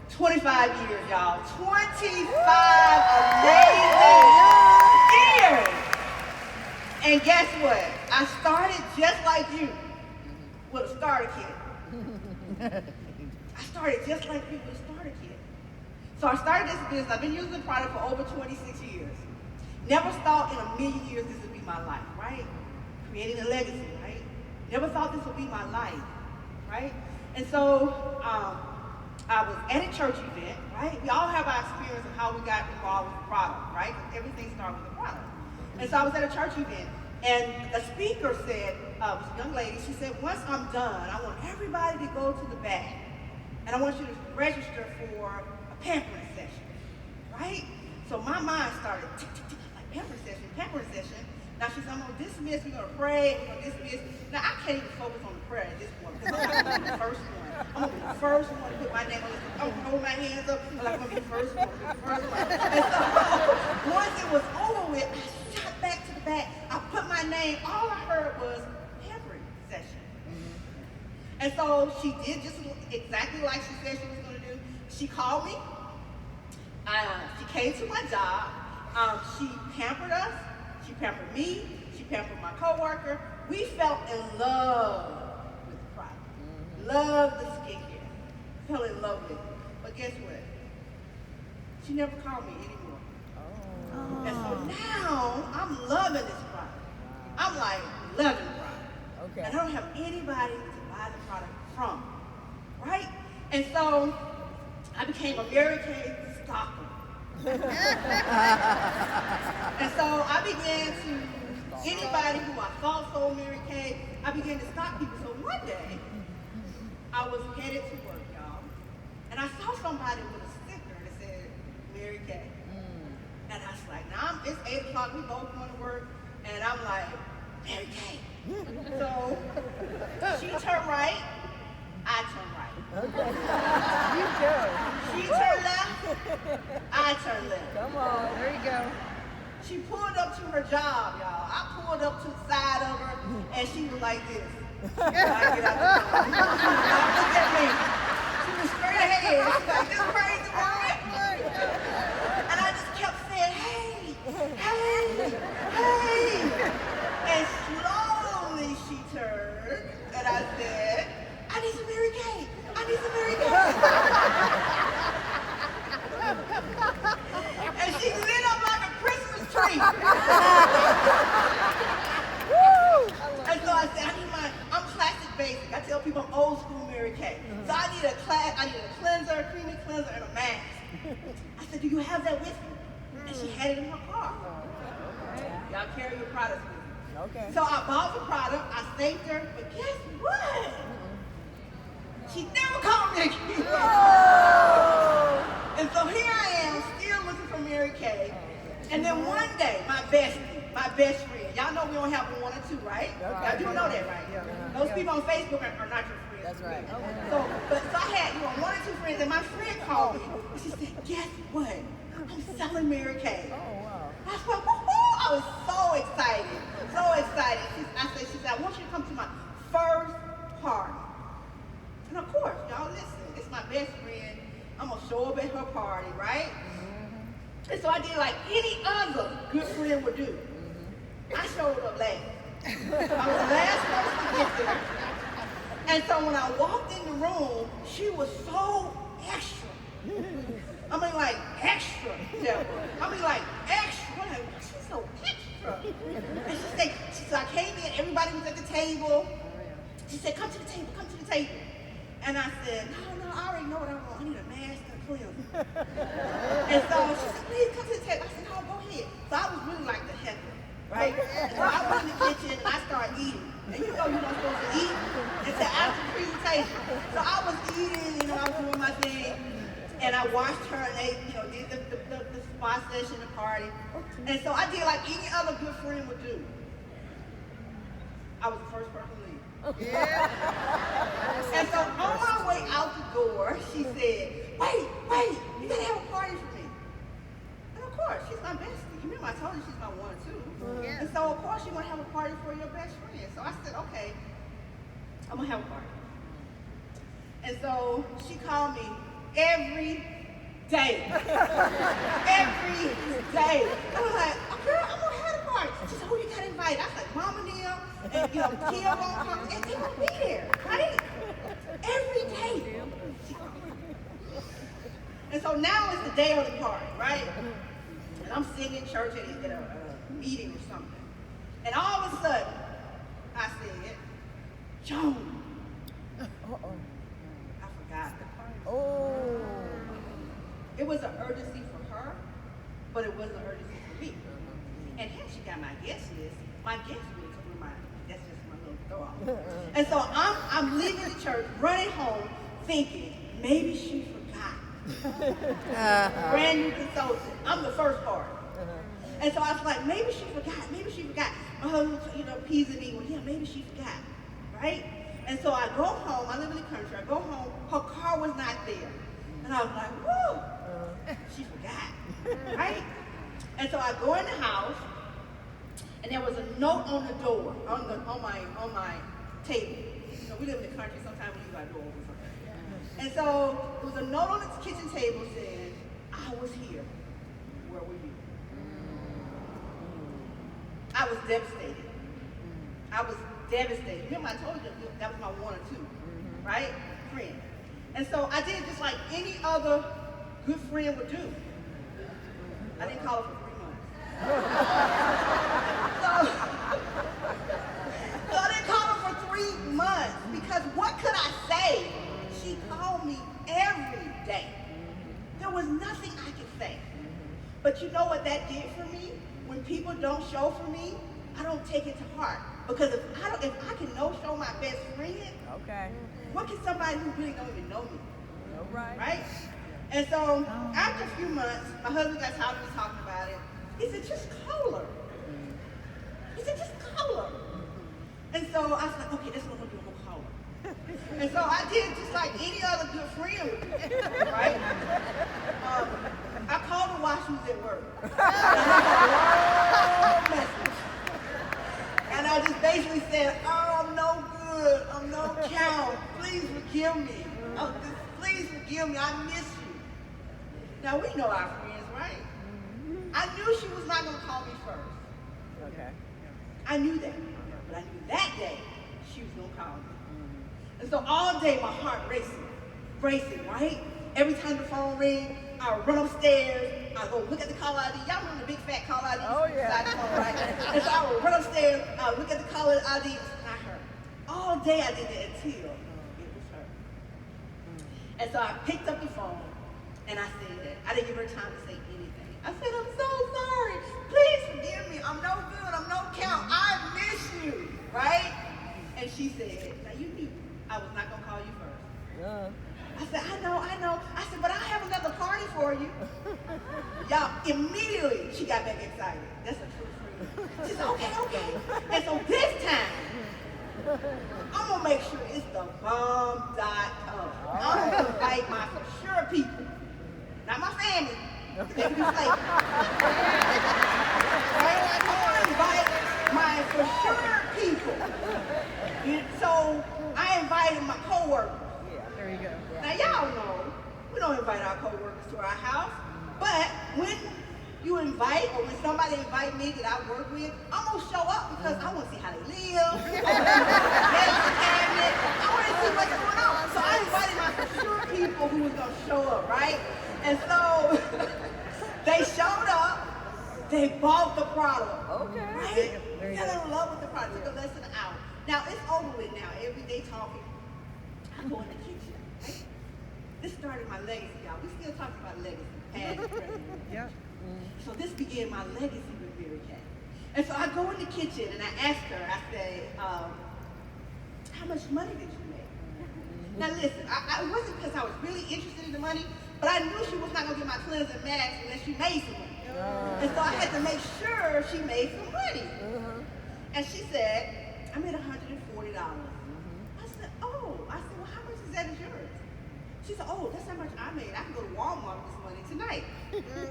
25 years, y'all. 25 amazing years. And guess what? I started just like you with a starter kit. I started just like you with a starter kit. So I started this business. I've been using the product for over 26 years. Never thought in a million years this would be my life, right? Creating a legacy, right? Never thought this would be my life, right? And so I was at a church event, right? We all have our experience of how we got involved with the product, right? Because everything started with the product. And so I was at a church event, and the speaker said, it was a young lady, she said, once I'm done, I want everybody to go to the back, and I want you to register for a pampering session, right? So my mind started tick, tick, tick, like pampering session. Now she said, I'm going to dismiss, we're going to pray, we're going to dismiss. Now I can't even focus on the prayer at this point, because I'm going to be the first one. I'm going to be the first one to put my name on this. I'm going to hold my hands up, I'm going to be the first one, And so once it was over with, I shot back to the back, I put my name, all I heard was pampering session. And so she did just exactly like she said she was going to do. She called me. She came to my job. She pampered us. She pampered me. She pampered my coworker. We fell in love with the product. Loved the skincare. Fell in love with it. But guess what? She never called me anymore. Oh. And so now I'm loving this product. I'm like loving the product. Okay. And I don't have anybody to buy the product from. Right? And so I became a Mary Kay stalker. And so I began to, anybody who I thought sold Mary Kay, I began to stalk people. So one day, I was headed to work, y'all, and I saw somebody with a sticker that said Mary Kay. And I was like, now it's 8 o'clock, we both going to work, and I'm like, Mary Kay. So she turned right, I turned right. Okay. You go. She turned left, I turned left. Come on, there you go. She pulled up to her job, y'all. I pulled up to the side of her, and she was like this. I get out the car. Look at me. She was straight ahead. She was like, this crazy woman. And I just kept saying, hey, hey, hey. And slowly she turned, and I said, I need some Mary Kay. I need some Mary Kay. And she lit up like a Christmas tree. And so I said, I'm classic basic. I tell people I'm old school Mary Kay. So I need a cleanser, a creamy cleanser, and a mask. I said, do you have that with you? And she had it in her car. Y'all carry your products with you. Okay. So I bought the product, I thanked her, but guess what? She never called me again. And so here I am, still looking for Mary Kay. And then one day, my best friend, y'all know we don't have one or two, right? Okay. Y'all do know that, right? Yeah. Those people on Facebook are not your friends. That's right. So I had one or two friends, and my friend called me, and she said, guess what? I'm selling Mary Kay. Oh, wow. I was like, woohoo! I was so excited, so excited. She said, I want you to come to my first party. And of course, y'all listen, it's my best friend. I'm gonna show up at her party, right? And so I did like any other good friend would do. I showed up last. I was the last person to get there. And so when I walked in the room, she was so extra. I mean, like extra. I mean, like extra. I'm like, she's so extra. And she said, I came in, everybody was at the table. She said, come to the table, come to the table. And I said, no, I already know what I want. I need a mask and a cleanser. And so she said, please come to the table. I said, no, go ahead. So I was really like the heckler, right? So I went in the kitchen and I started eating. And you know you're not supposed to eat until after the presentation. So I was eating, I was doing my thing. And I watched her and they, did the spa session, the party. And so I did like any other good friend would do. I was the first person to leave. Yeah. And so on my way out the door, she said, wait, you gotta have a party for me. And of course, she's my bestie. You remember I told you she's my one or two. And so of course you want to have a party for your best friend. So I said, okay, I'm gonna have a party. And so she called me every day. Every day. I was like, oh, girl, I'm gonna have a party. She said, who you got invited? I was like, Mama and them, and Kim gonna come, and they gonna be there, right? Every day. And so now it's the day of the party, right? And I'm sitting in church at a meeting or something. And all of a sudden, I said, Joan. I forgot. Oh. It was an urgency for her, but it wasn't an urgency for me. And here she got my guest list. My guest list was mine. That's just my little throw off. And so I'm leaving the church, running home, thinking, maybe she forgot. Brand new consultant. I'm the first part. And so I was like, maybe she forgot. Maybe she forgot. My husband, peasing me. Well, yeah, maybe she forgot, right? And so I go home. I live in the country. I go home. Her car was not there. And I was like, whoa, she forgot, right? And so I go in the house, and there was a note on the door, on my table. We live in the country. Sometimes we leave our door open sometimes. And so there was a note on the kitchen table saying, I was here. Where were you? I was devastated. I was devastated. Remember I told you that was my one or two, right? Friend. And so I did just like any other good friend would do. I didn't call her for 3 months. So I didn't call her for 3 months because what could I say? She called me every day. There was nothing I could say. But you know what that did for me? When people don't show for me, I don't take it to heart. Because if I can show my best friend, Okay. what can somebody who really don't even know me? All right. Right? And so after a few months, my husband got tired of me talking about it. He said, just call her. He said, just call her. And so I was like, okay, that's what I'm gonna do, I'm gonna call her. And so I did just like any other good friend would do, right? I called her while she was at work. And I just basically said, oh, I'm no good, I'm no count. Please forgive me. Oh, please forgive me, I miss you. Now we know our friends, right? I knew she was not gonna call me first. Okay. I knew that. But I knew that day she was gonna call me. And so all day my heart racing, right? Every time the phone rings, I would run upstairs, I go look at the caller ID. Y'all remember the big fat caller ID? Oh, yeah. Beside the phone, right? And so I would run upstairs, I would look at the caller ID, it's not her. All day I did that until it was her. And so I picked up the phone and I said, I didn't give her time to say anything. I said, I'm so sorry. Please forgive me. I'm no good. I'm no count. I miss you. Right? And she said, now you knew I was not going to call you first. I said, I know. I said, but I have another party for you. Y'all, immediately she got back excited. That's a true friend. She said, okay. And so this time, I'm going to make sure it's the bomb.com. I'm going to invite my for sure people. Not my family. They can be fake. Right? I'm going to invite my for sure people. And so I invited my coworkers. Yeah, there you go. Now y'all know, we don't invite our coworkers to our house, but when you invite, or when somebody invite me that I work with, I'm gonna show up because I wanna see how they live, I wanna see what's going on. So I invited my for sure people who was gonna show up, right? And so they showed up, they bought the product, Okay. right? There you Fell go. in love with the product, took less than an hour. Now it's over with now, every day talking. I go in the kitchen, right? This started my legacy, y'all. We still talking about legacy, past and present. Yeah. So this began my legacy with Mary Kay. And so I go in the kitchen and I ask her, I say, how much money did you make? Now listen, it wasn't because I was really interested in the money, but I knew she was not going to get my cleansing max unless she made some money. And so I had to make sure she made some money. And she said, I made $140. I said, oh. I said, well, how much is that as yours? She said, oh, that's how much I made. I can go to Walmart with this money tonight.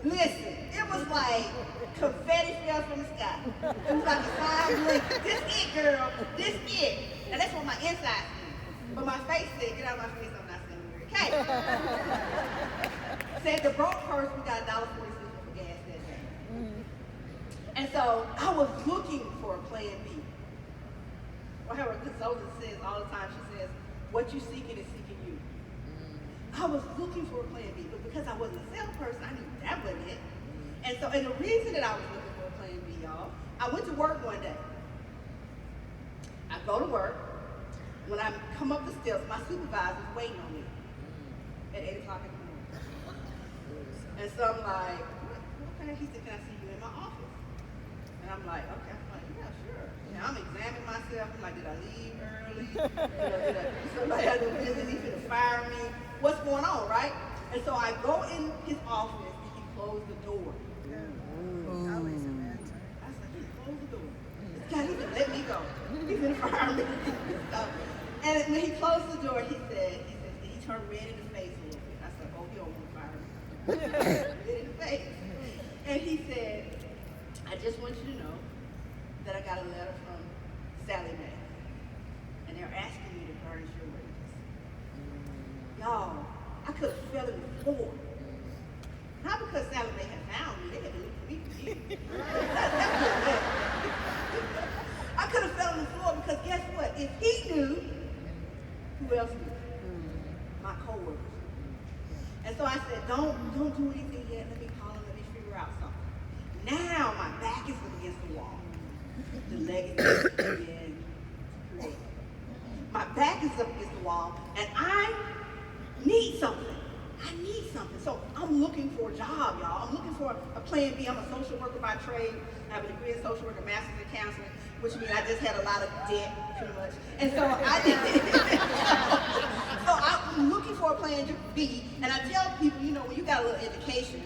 Listen, it was like confetti fell from the sky. It was like a fine blink. This it, girl. This it. And that's what my inside said. But my face said, get out of my face, I'm not saying Mary Kay. had the broke purse, we got $1.46 for gas that day. And so I was looking for a plan B. Well, her consultant says all the time, she says, what you seeking is seeking you. I was looking for a plan B, but because I wasn't a salesperson, I knew that wasn't it. And so, and the reason that I was looking for a plan B, y'all, I went to work one day. I go to work. When I come up the steps, my supervisor's waiting on me at 8 o'clock in the morning. And so I'm like, okay, he said, can I see you in my office? And I'm like, okay. I'm like, yeah, sure. Now I'm examining myself. I'm like, did I leave early? Did somebody have no business? He finna fire me? What's going on, right? And so I go in his office and he closed the door. Always a bad time. I said, he closed the door. This guy, he finna let me go. He's gonna fire me. And when he closed the door, he turned red in the face a little bit. I said, oh, he don't want to fire me. Red in the face. And he said, I just want you to know that I got a letter from Sally Mae. And they're asking me to furnish your wages. Y'all, I could have fell in the floor. Not because Sally Mae had found me, they had been looking for me for years. I could have fell on the floor because guess what? If he knew, who else knew? My coworkers. And so I said, don't do anything yet. Let me call him. Let me figure out something. Now my back is up against the wall. The legacy is being created. My back is up against the wall, and I need something. I need something. So I'm looking for a job, y'all. I'm looking for a plan B. I'm a social worker by trade. I have a degree in social work, a master's in counseling, which means I just had a lot of debt, pretty much. And so so I'm looking for a plan B. And I tell people, you know, when you got a little education,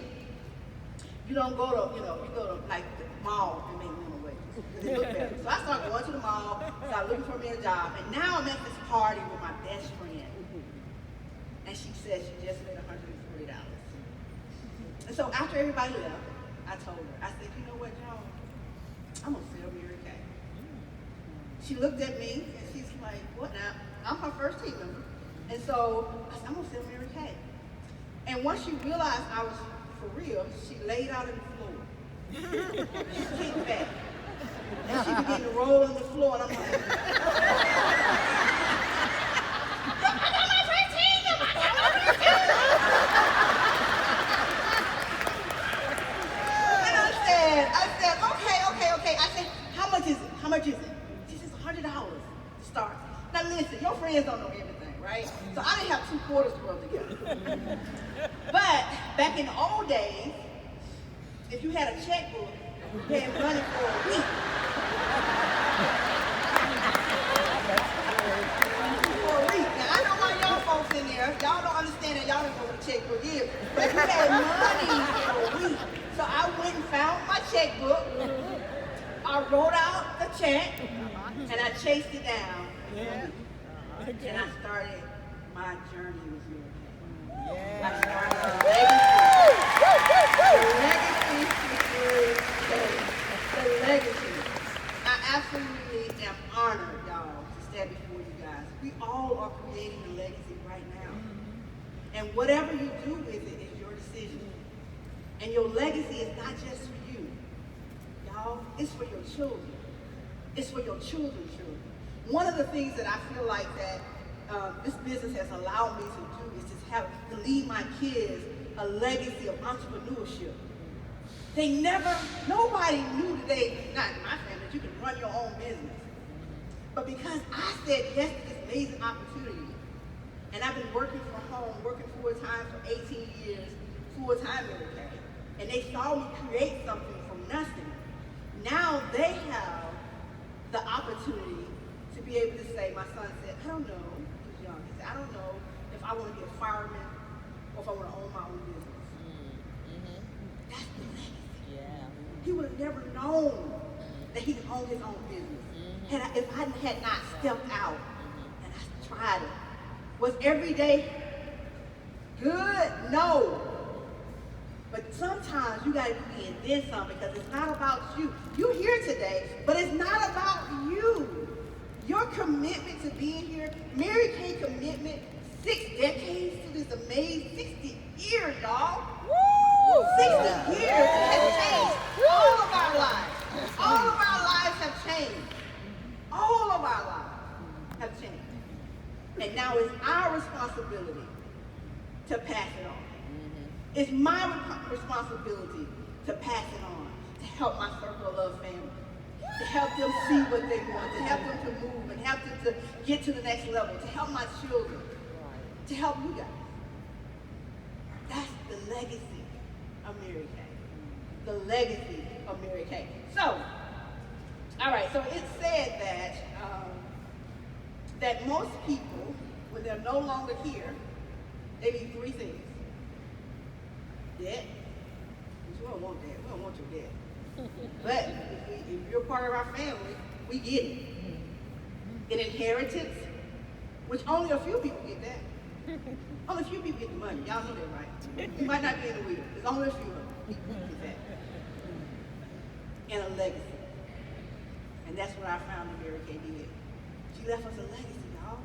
you don't go to, you go to like the mall and make minimum wages. They look better. So I started going to the mall, started looking for me a job, and now I'm at this party with my best friend. And she said she just made $140. And so after everybody left, I told her, I said, you know what, y'all? I'm gonna sell Mary Kay. She looked at me and she's like, what now? I'm her first team member. And so I said, I'm gonna sell Mary Kay. And once she realized I was for real, she laid out on the floor. She kicked back. And she began to roll on the floor, and I'm like, okay. I said, how much is it? How much is it? She says, $100 to start. Now listen, your friends don't know everything, right? So I didn't have 2 quarters to rub together. But back in the old days, if you had a checkbook, you had money for a week. For a week. Now I know why y'all folks in there, y'all don't understand that y'all didn't know what a checkbook is. But you had money for a week. So I went and found my checkbook. I wrote out the check, and I chased it down. And I started my journey with you. I started the legacy. I absolutely am honored, y'all, to stand before you guys. We all are creating a legacy right now. And whatever you do with it is your decision. And your legacy is not just for you. It's for your children. It's for your children's children. One of the things that I feel like that this business has allowed me to do is to leave my kids a legacy of entrepreneurship. Nobody knew today, not in my family, that you can run your own business. But because I said yes to this amazing opportunity, and I've been working from home, working full-time for 18 years, full-time every day, and they saw me create something from nothing. Now they have the opportunity to be able to say, my son said, I don't know, he was young, he said, I don't know if I want to be a fireman or if I want to own my own business. That's the legacy. Yeah. He would have never known that he could own his own business if I had not stepped out and I tried it. Was every day good? No. But sometimes you got to be in this some because it's not about you. You're here today, but it's not about you. Your commitment to being here, Mary Kay commitment, 6 decades to this amazing 60 years, y'all. Woo! pass it on. It's my responsibility to pass it on, to help my circle of love family, to help them see what they want, to help them to move and help them to get to the next level, to help my children, to help you guys. That's the legacy of Mary Kay. The legacy of Mary Kay. So, all right, so it said that most people, when they're no longer here, they need three things. Debt. We don't want that. We don't want your debt. But if you're part of our family, we get it. An inheritance, which only a few people get that. Only a few people get the money. Y'all know that, right? You might not be in the wheel. There's only a few of them people get that. And a legacy. And that's what I found that Mary Kay did. She left us a legacy, y'all,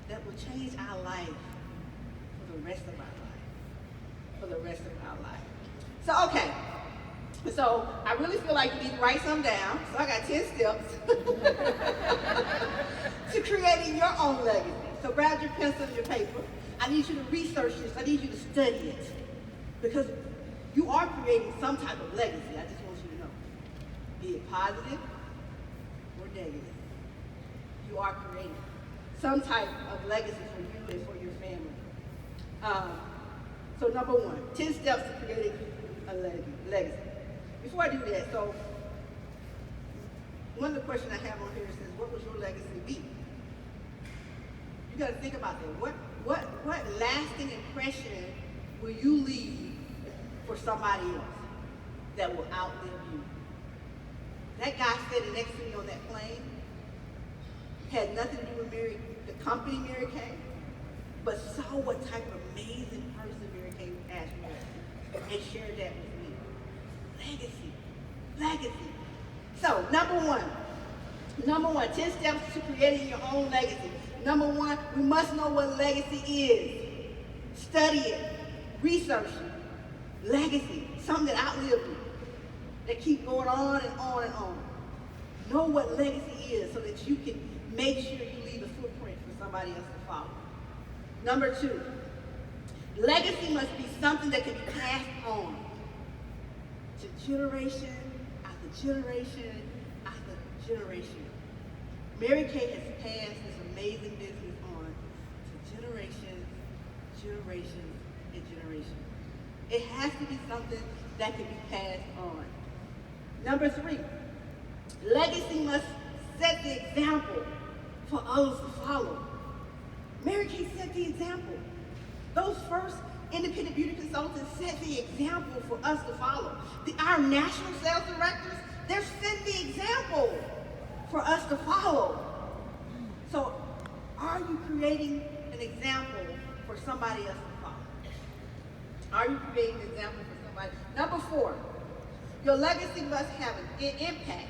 that will change our life for the rest of our life. For the rest of our life. So, okay. So, I really feel like you need to write some down. So, I got 10 steps to creating your own legacy. So, grab your pencil and your paper. I need you to research this. I need you to study it. Because you are creating some type of legacy. I just want you to know. Be it positive or negative. You are creating some type of legacy for you and for your family. So number one, 10 steps to creating a legacy. Before I do that, so one of the questions I have on here says, what would your legacy be? You got to think about that. What lasting impression will you leave for somebody else that will outlive you? That guy sitting next to me on that plane had nothing to do with the company Mary Kay, but saw what type of amazing person Mary Kay Ashley was and shared that with me. Legacy. So, number one, 10 steps to creating your own legacy. Number one, we must know what legacy is. Study it, research it. Legacy, something that outlived you, that keep going on and on and on. Know what legacy is so that you can make sure you leave a footprint for somebody else to follow. Number two, legacy must be something that can be passed on to generation after generation after generation. Mary Kay has passed this amazing business on to generations and generations. It has to be something that can be passed on. Number three, legacy must set the example for others to follow. Mary Kay set the example. Those first independent beauty consultants set the example for us to follow. Our national sales directors, they're setting the example for us to follow. So, are you creating an example for somebody else to follow? Are you creating an example for somebody? Number four, your legacy must have an impact.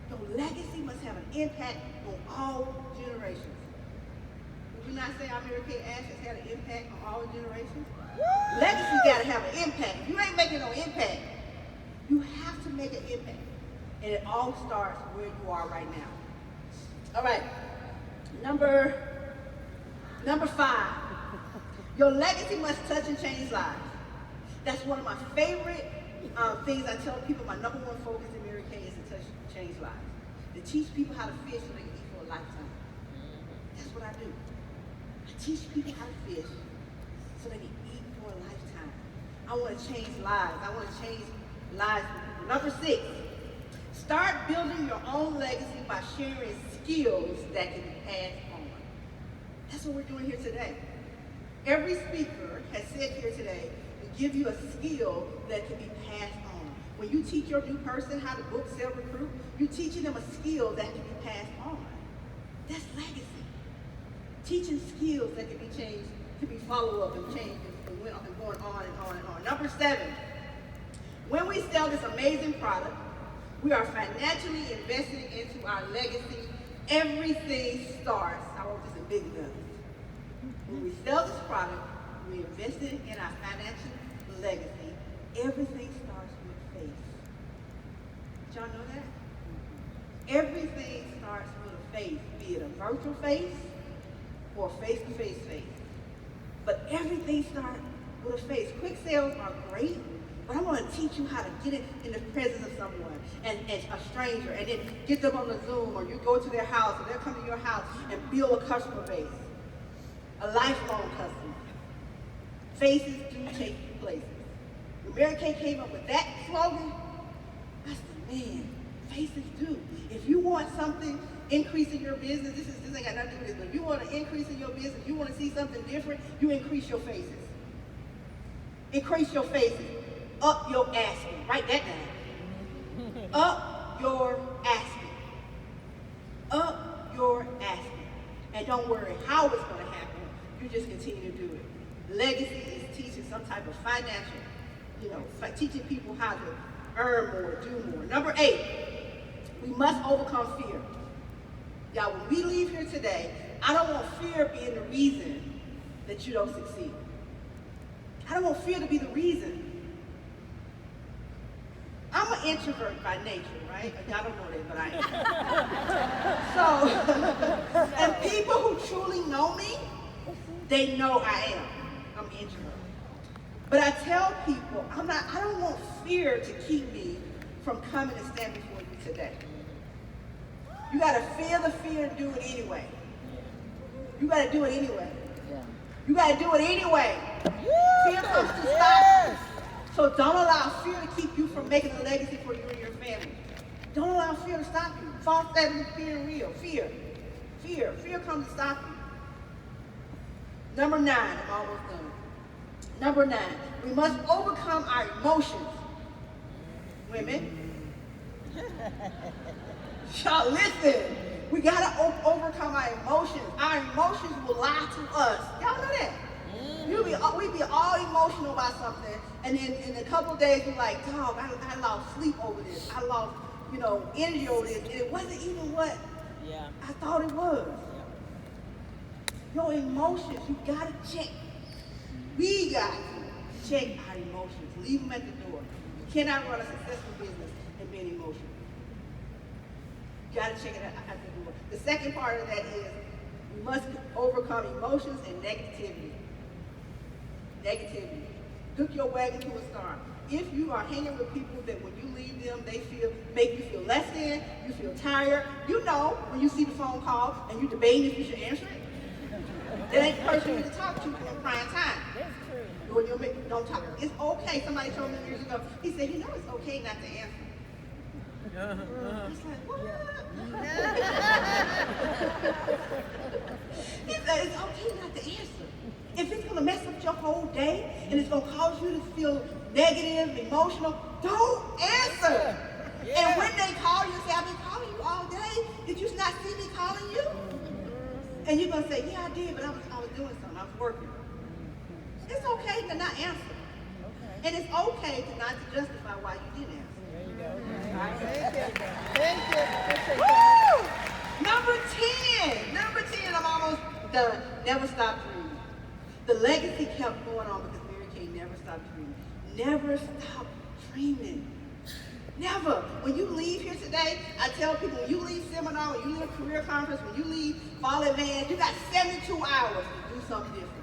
Your legacy must have an impact on all generations. Would you not say our Mary Kay Ash has had an impact on all generations? Legacy got to have an impact. If you ain't making no impact, you have to make an impact. And it all starts where you are right now. All right. Number 5. Your legacy must touch and change lives. That's one of my favorite things I tell people. My number one focus in Mary Kay is to touch and change lives. To teach people how to fish so they can eat for a lifetime. That's what I do. I teach people how to fish so they can eat for a lifetime. I want to change lives. I want to change lives for people. Number 6, start building your own legacy by sharing skills that can be passed on. That's what we're doing here today. Every speaker has said here today to give you a skill that can be passed on. When you teach your new person how to book, sell, recruit, you're teaching them a skill that can be passed on. That's legacy. Teaching skills that can be changed, can be followed up and changed and going on and on and on and on. Number 7, when we sell this amazing product, we are financially investing into our legacy. Everything starts, I wrote this in big numbers. When we sell this product, we invested in our financial legacy. Everything starts with faith. Did y'all know that? Everything starts with a faith, be it a virtual faith or face-to-face faith. But everything starts with a face. Quick sales are great, but I want to teach you how to get it in the presence of someone and a stranger, and then get them on the Zoom, or you go to their house, or they'll come to your house and build a customer base, a lifelong customer. Faces do take you places. When Mary Kay came up with that slogan, I said, man, faces do. If you want something, increase in your business, this ain't got nothing to do with this, but if you want to increase in your business, you want to see something different, you increase your faces. Increase your faces. Up your asking. Write that down. Up your asking. Up your asking. And don't worry how it's going to happen. You just continue to do it. Legacy is teaching some type of financial, teaching people how to earn more, do more. Number 8, we must overcome fear. Y'all, when we leave here today, I don't want fear being the reason that you don't succeed. I don't want fear to be the reason. I'm an introvert by nature, right? Y'all don't know that, but I am. So, and people who truly know me, they know I am. I'm an introvert. But I tell people, I don't want fear to keep me from coming and standing before you today. You gotta feel the fear and do it anyway. You gotta do it anyway. Yeah. You gotta do it anyway. Fear comes to stop you. So don't allow fear to keep you from making a legacy for you and your family. Don't allow fear to stop you. False statement is fear and real. Fear comes to stop you. Number 9, I'm almost done. Number 9, we must overcome our emotions. Women. Y'all listen. We gotta overcome our emotions. Our emotions will lie to us. Y'all know that? We be all emotional about something, and then in a couple of days we're like, dog, I lost sleep over this. I lost, energy over this, and it wasn't even what I thought it was. Your emotions, you gotta check. We got to check our emotions. Leave them at the door. You cannot run a successful business and be emotional. You gotta check it at the door. The second part of that is we must overcome emotions and negativity. Negativity. Took your wagon to a star. If you are hanging with people that when you leave them, they make you feel less than, you feel tired, when you see the phone call and you're debating if you should answer it, that ain't the person you need to talk to in prime time. That's true. Don't talk. It's okay. Somebody told me years ago, he said, it's okay not to answer. I was like, what? He said, it's okay not to answer. If it's going to mess up your whole day and it's going to cause you to feel negative, emotional, don't answer. Yeah. And when they call you and say, I've been calling you all day, did you not see me calling you? And you're going to say, yeah, I did, but I was doing something. I was working. It's okay to not answer. Okay. And it's okay to not justify why you didn't answer. There you go. Right? Thank you. Woo! Number 10, I'm almost done. Never stop dreaming. The legacy kept going on because Mary Kay never stopped dreaming. Never stop dreaming. Never. When you leave here today, I tell people, when you leave seminar, when you leave career conference, when you leave Fall Advance, you got 72 hours to do something different.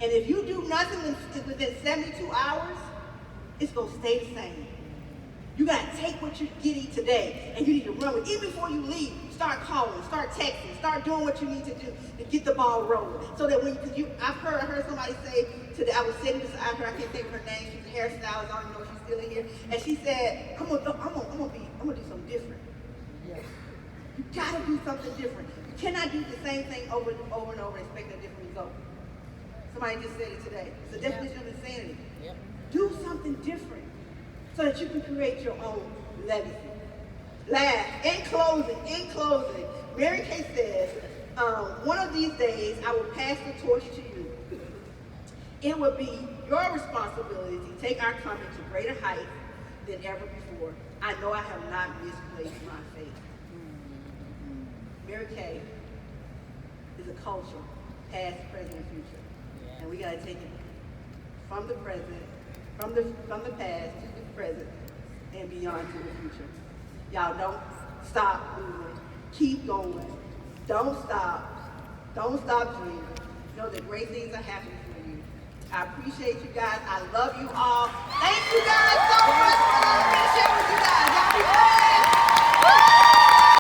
And if you do nothing within 72 hours, it's going to stay the same. You got to take what you're getting today, and you need to run with it. Even before you leave, start calling, start texting, start doing what you need to do to get the ball rolling. So that I heard somebody say today, I was sitting beside her, I can't think of her name, she's a hairstylist, I don't even know if she's still in here, and she said, I'm gonna do something different. Yeah. You gotta do something different. You cannot do the same thing over and over and expect a different result. Somebody just said it today. It's the definition of insanity. Yep. Do something different so that you can create your own legacy. Last, in closing, Mary Kay says, one of these days I will pass the torch to you. It will be your responsibility to take our company to greater heights than ever before. I know I have not misplaced my faith. Mary Kay is a culture, past, present, and future. And we got to take it from the present, from the past to the present, and beyond to the future. Y'all don't stop moving. Keep going. Don't stop. Don't stop dreaming. know that great things are happening for you. I appreciate you guys. I love you all.